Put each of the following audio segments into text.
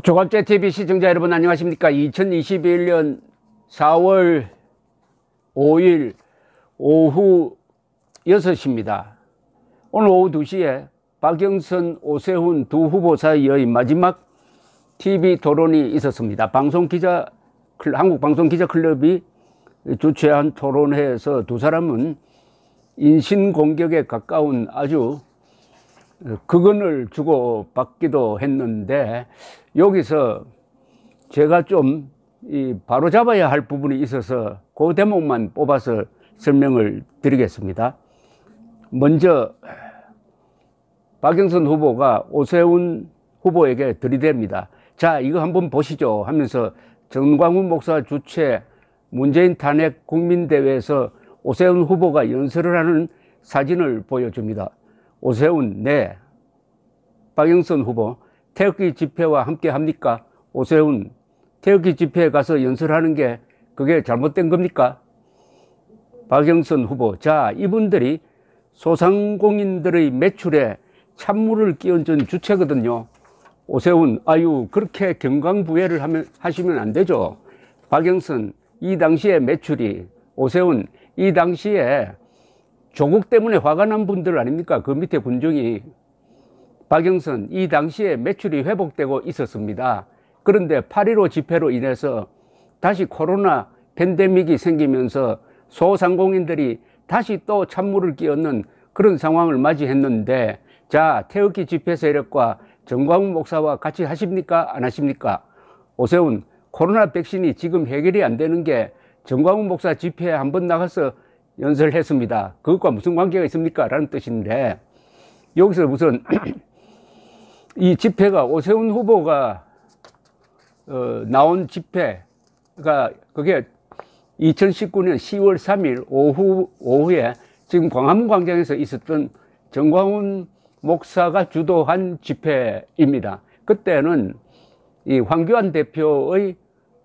조갑제TV 시청자 여러분 안녕하십니까. 2021년 4월 5일 오후 6시입니다. 오늘 오후 2시에 박영선, 오세훈 두 후보 사이의 마지막 TV 토론이 있었습니다. 한국방송기자클럽이 주최한 토론회에서 두 사람은 인신공격에 가까운 아주 극언을 주고받기도 했는데, 여기서 제가 좀 바로잡아야 할 부분이 있어서 그 대목만 뽑아서 설명을 드리겠습니다. 먼저 박영선 후보가 오세훈 후보에게 들이댑니다. 자, 이거 한번 보시죠 하면서 정광훈 목사 주최 문재인 탄핵 국민대회에서 오세훈 후보가 연설을 하는 사진을 보여줍니다. 오세훈, 네. 박영선 후보, 태극기 집회와 함께 합니까? 오세훈, 태극기 집회에 가서 연설하는 게 그게 잘못된 겁니까? 박영선 후보, 자, 이분들이 소상공인들의 매출에 찬물을 끼얹은 주체거든요. 오세훈, 아유, 그렇게 경강부회를 하시면 안 되죠. 박영선, 이 당시에 매출이, 오세훈, 이 당시에 조국 때문에 화가 난 분들 아닙니까? 그 밑에 군중이. 박영선, 이 당시에 매출이 회복되고 있었습니다. 그런데 8.15 집회로 인해서 다시 코로나 팬데믹이 생기면서 소상공인들이 다시 또 찬물을 끼얹는 그런 상황을 맞이했는데, 자, 태극기 집회 세력과 정광훈 목사와 같이 하십니까? 안 하십니까? 오세훈, 코로나 백신이 지금 해결이 안 되는 게 정광훈 목사 집회에 한번 나가서 연설했습니다. 그것과 무슨 관계가 있습니까? 라는 뜻인데, 여기서 무슨 이 집회가 오세훈 후보가 나온 집회가 그게 2019년 10월 3일 오후에 지금 광화문 광장에서 있었던 정광훈 목사가 주도한 집회입니다. 그때는 이 황교안 대표의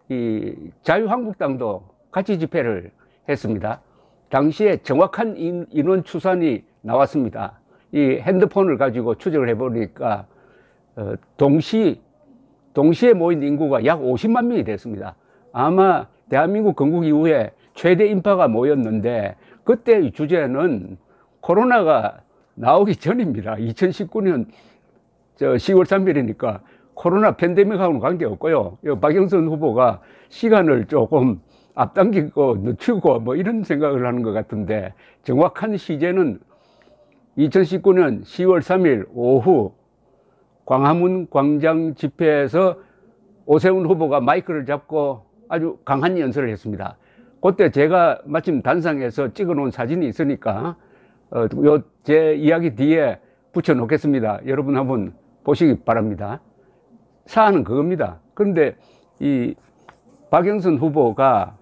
이 자유한국당도 같이 집회를 했습니다. 당시에 정확한 인원 추산이 나왔습니다. 이 핸드폰을 가지고 추적을 해보니까 동시에 모인 인구가 약 50만 명이 됐습니다. 아마 대한민국 건국 이후에 최대 인파가 모였는데, 그때의 주제는 코로나가 나오기 전입니다. 2019년 10월 3일이니까 코로나 팬데믹하고는 관계없고요. 박영선 후보가 시간을 조금 앞당기고 늦추고 뭐 이런 생각을 하는 것 같은데, 정확한 시제는 2019년 10월 3일 오후 광화문 광장 집회에서 오세훈 후보가 마이크를 잡고 아주 강한 연설을 했습니다. 그때 제가 마침 단상에서 찍어 놓은 사진이 있으니까 제 이야기 뒤에 붙여 놓겠습니다. 여러분 한번 보시기 바랍니다. 사안은 그겁니다. 그런데 이 박영선 후보가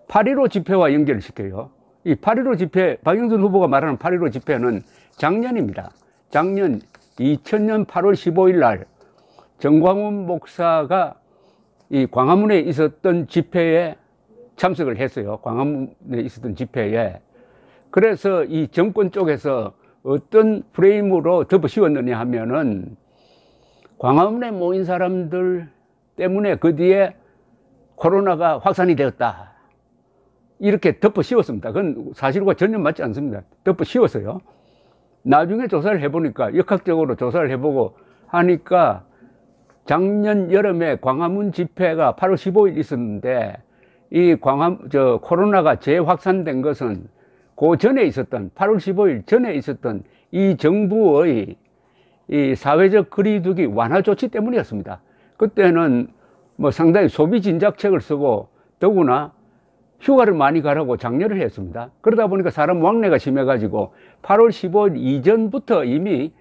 8.15 집회와 연결을 시켜요. 이 8.15 집회, 박영선 후보가 말하는 8.15 집회는 작년입니다. 작년 2000년 8월 15일 날 정광훈 목사가 이 광화문에 있었던 집회에 참석을 했어요. 광화문에 있었던 집회에. 그래서 이 정권 쪽에서 어떤 프레임으로 덮어 씌웠느냐 하면은, 광화문에 모인 사람들 때문에 그 뒤에 코로나가 확산이 되었다, 이렇게 덮어 씌웠습니다. 그건 사실과 전혀 맞지 않습니다. 덮어 씌웠어요. 나중에 조사를 해보니까, 역학적으로 조사를 해보고 하니까, 작년 여름에 광화문 집회가 8월 15일 있었는데, 이 코로나가 재확산된 것은 그 전에 있었던, 8월 15일 전에 있었던 이 정부의 이 사회적 거리두기 완화 조치 때문이었습니다. 그때는 뭐 상당히 소비 진작책을 쓰고, 더구나 휴가를 많이 가라고 장려를 했습니다. 그러다 보니까 사람 왕래가 심해가지고 8월 15일 이전부터 이미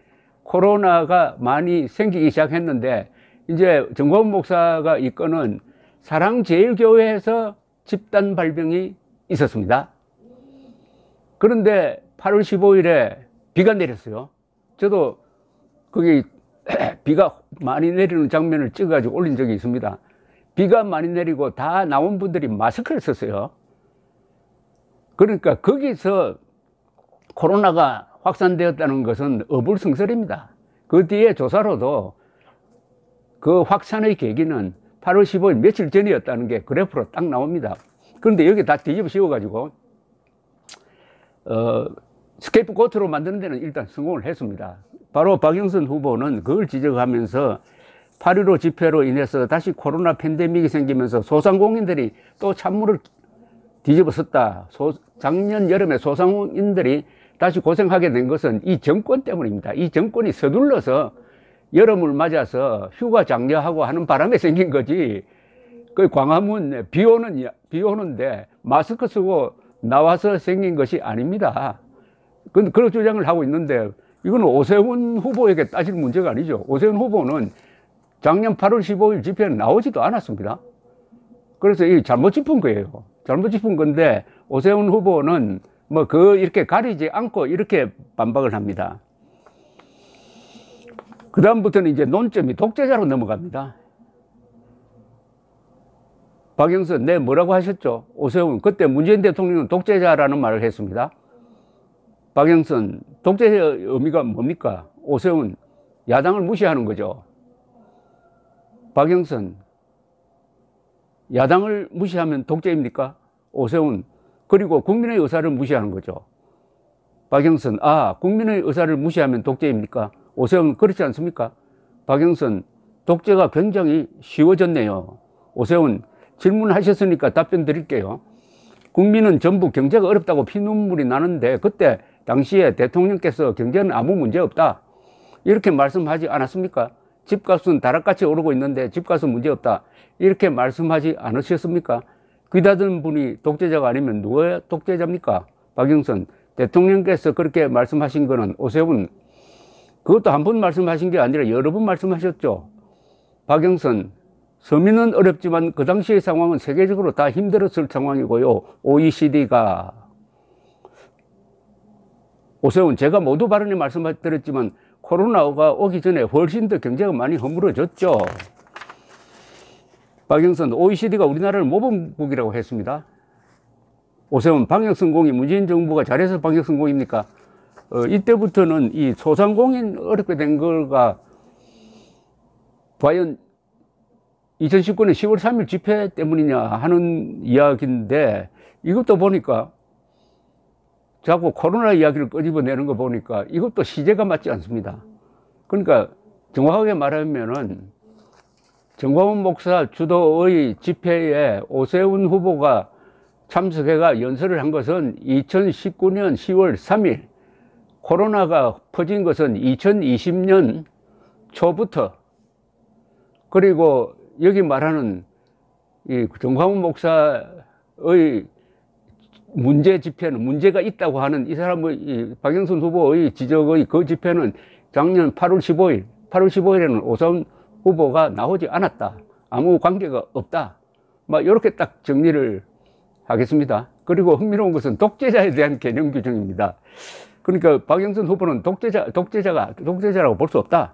코로나가 많이 생기기 시작했는데, 이제 정광훈 목사가 이끄는 사랑제일교회에서 집단 발병이 있었습니다. 그런데 8월 15일에 비가 내렸어요. 저도 거기 비가 많이 내리는 장면을 찍어가지고 올린 적이 있습니다. 비가 많이 내리고 다 나온 분들이 마스크를 썼어요. 그러니까 거기서 코로나가 확산되었다는 것은 어불성설입니다. 그 뒤에 조사로도 그 확산의 계기는 8월 15일 며칠 전이었다는 게 그래프로 딱 나옵니다. 그런데 여기 다 뒤집어 씌워가지고 스케이프고트로 만드는 데는 일단 성공을 했습니다. 바로 박영선 후보는 그걸 지적하면서 8.15 집회로 인해서 다시 코로나 팬데믹이 생기면서 소상공인들이 또 찬물을 뒤집어 썼다. 작년 여름에 소상공인들이 다시 고생하게 된 것은 이 정권 때문입니다. 이 정권이 서둘러서 여름을 맞아서 휴가 장려하고 하는 바람에 생긴 거지. 그 광화문 비 오는데 마스크 쓰고 나와서 생긴 것이 아닙니다. 그런 주장을 하고 있는데 이건 오세훈 후보에게 따질 문제가 아니죠. 오세훈 후보는 작년 8월 15일 집회에 나오지도 않았습니다. 그래서 이 잘못 짚은 거예요. 잘못 짚은 건데 오세훈 후보는 뭐 이렇게 가리지 않고 이렇게 반박을 합니다. 그 다음부터는 이제 논점이 독재자로 넘어갑니다. 박영선, 네, 뭐라고 하셨죠? 오세훈, 그때 문재인 대통령은 독재자라는 말을 했습니다. 박영선, 독재자의 의미가 뭡니까? 오세훈, 야당을 무시하는 거죠. 박영선, 야당을 무시하면 독재입니까? 오세훈, 그리고 국민의 의사를 무시하는 거죠. 박영선, 국민의 의사를 무시하면 독재입니까? 오세훈, 그렇지 않습니까? 박영선, 독재가 굉장히 쉬워졌네요. 오세훈, 질문하셨으니까 답변 드릴게요. 국민은 전부 경제가 어렵다고 피눈물이 나는데 그때 당시에 대통령께서 경제는 아무 문제 없다, 이렇게 말씀하지 않았습니까? 집값은 다락같이 오르고 있는데 집값은 문제 없다, 이렇게 말씀하지 않으셨습니까? 귀다든 분이 독재자가 아니면 누가 독재자입니까? 박영선, 대통령께서 그렇게 말씀하신 거는 오세훈, 그것도 한 번 말씀하신 게 아니라 여러 번 말씀하셨죠. 박영선, 서민은 어렵지만 그 당시의 상황은 세계적으로 다 힘들었을 상황이고요. OECD가. 오세훈, 제가 모두 발언에 말씀드렸지만 코로나가 오기 전에 훨씬 더 경제가 많이 허물어졌죠. 박영선, OECD가 우리나라를 모범국이라고 했습니다. 오세훈, 방역성공이 문재인 정부가 잘해서 방역성공입니까? 이때부터는 이 소상공인 어렵게 된 거가 과연 2019년 10월 3일 집회 때문이냐 하는 이야기인데, 이것도 보니까 자꾸 코로나 이야기를 끄집어내는 거 보니까 이것도 시제가 맞지 않습니다. 그러니까 정확하게 말하면은 정광훈 목사 주도의 집회에 오세훈 후보가 참석해가 연설을 한 것은 2019년 10월 3일, 코로나가 퍼진 것은 2020년 초부터, 그리고 여기 말하는 이 정광훈 목사의 문제 집회는, 문제가 있다고 하는 이 사람의, 이 박영선 후보의 지적의 그 집회는 작년 8월 15일에는 오세훈 후보가 나오지 않았다, 아무 관계가 없다, 막 이렇게 딱 정리를 하겠습니다. 그리고 흥미로운 것은 독재자에 대한 개념 규정입니다. 그러니까 박영선 후보는 독재자라고 볼 수 없다.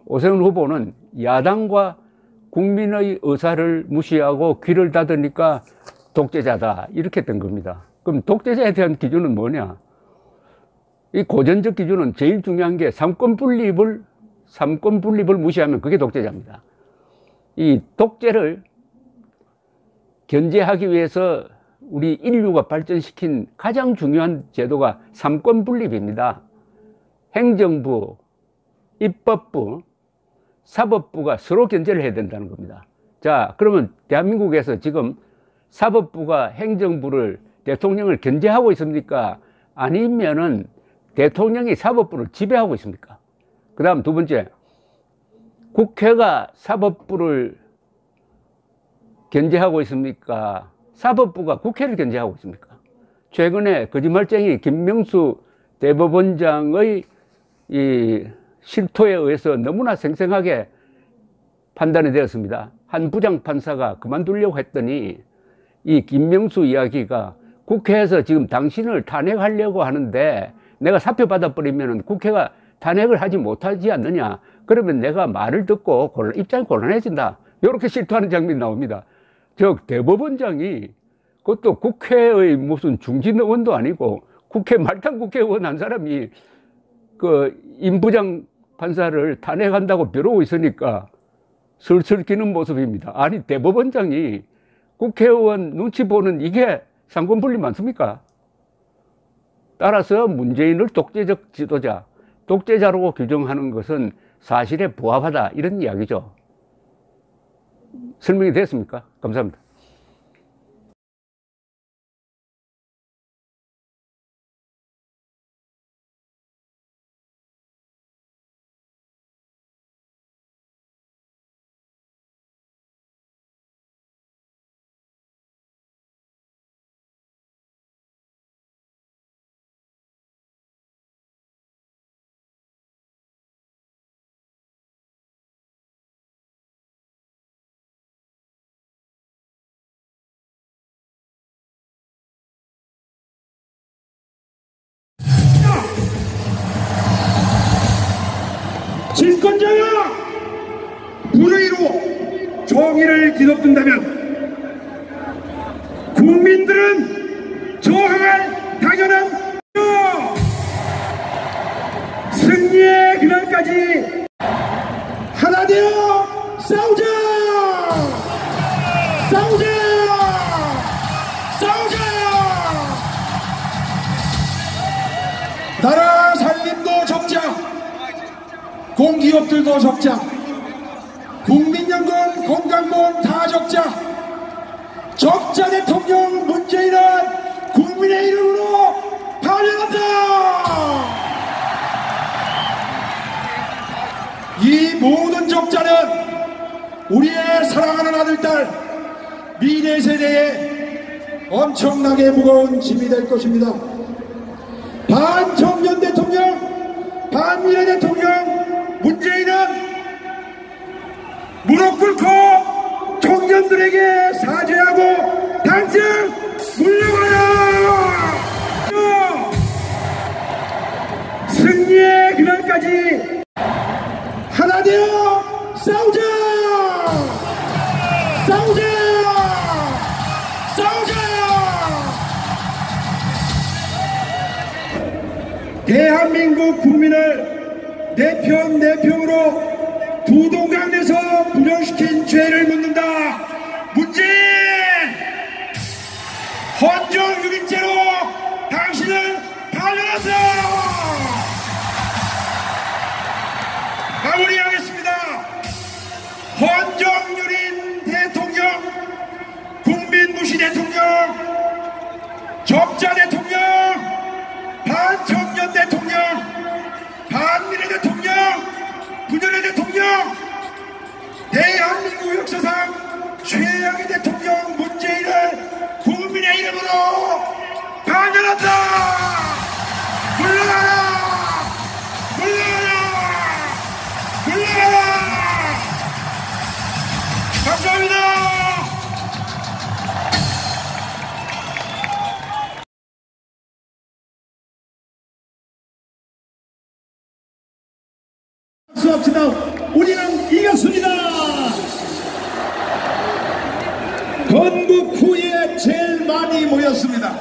오세훈 후보는 야당과 국민의 의사를 무시하고 귀를 닫으니까 독재자다, 이렇게 된 겁니다. 그럼 독재자에 대한 기준은 뭐냐? 이 고전적 기준은 제일 중요한 게 삼권 분립을 무시하면 그게 독재자입니다. 이 독재를 견제하기 위해서 우리 인류가 발전시킨 가장 중요한 제도가 삼권 분립입니다. 행정부, 입법부, 사법부가 서로 견제를 해야 된다는 겁니다. 자, 그러면 대한민국에서 지금 사법부가 행정부를, 대통령을 견제하고 있습니까? 아니면은 대통령이 사법부를 지배하고 있습니까? 그 다음 두 번째, 국회가 사법부를 견제하고 있습니까? 사법부가 국회를 견제하고 있습니까? 최근에 거짓말쟁이 김명수 대법원장의 이 실토에 의해서 너무나 생생하게 판단이 되었습니다. 한 부장판사가 그만두려고 했더니 이 김명수 이야기가, 국회에서 지금 당신을 탄핵하려고 하는데 내가 사표 받아버리면 국회가 탄핵을 하지 못하지 않느냐, 그러면 내가 말을 듣고 입장이 곤란해진다, 이렇게 실토하는 장면이 나옵니다. 즉 대법원장이, 그것도 국회의 무슨 중진의원도 아니고 국회 말단 국회의원 한 사람이 그 임부장 판사를 탄핵한다고 벼르고 있으니까 슬슬 끼는 모습입니다. 아니, 대법원장이 국회의원 눈치 보는 이게 상권분리 맞습니까? 따라서 문재인을 독재적 지도자, 독재자로 규정하는 것은 사실에 부합하다, 이런 이야기죠. 설명이 됐습니까? 감사합니다. 집권자가 불의로 정의를 뒤덮는다면 국민들은 저항할 당연한 승리의 그날까지 하나 되어 싸우자! 싸우자! 싸우자! 나라 살림도 적자, 공기업들도 적자, 국민연금, 건강보험 다 적자, 적자 대통령 문재인은 국민의 이름으로 반영한다! 이 모든 적자는 우리의 사랑하는 아들, 딸, 미래 세대에 엄청나게 무거운 짐이 될 것입니다. 반청년 대통령, 반미래 대통령 문재인은 무릎 꿇고 청년들에게 사죄하고 당장 물러가라! 승리의 그날까지 하나 되어 싸우자! 싸우자! 싸우자! 대한민국 국민을 내 편 내 평으로 두동강에서 불효시킨 죄를 묻는다. 문재인! 헌정 6인죄로 당신을 파면한다! 마무리하겠습니다. 헌정유린 대통령, 국민무시 대통령, 적자 대통령, 반청년 대통령, 반미래 대통령, 분열의 대통령, 대한민국 역사상 최악의 대통령 문재인을 국민의 이름으로 반영한다! 물러가라! 물러가라! 물러가라! 감사합니다! 수합시다. 우리는 이겼습니다. 건국 후에 제일 많이 모였습니다.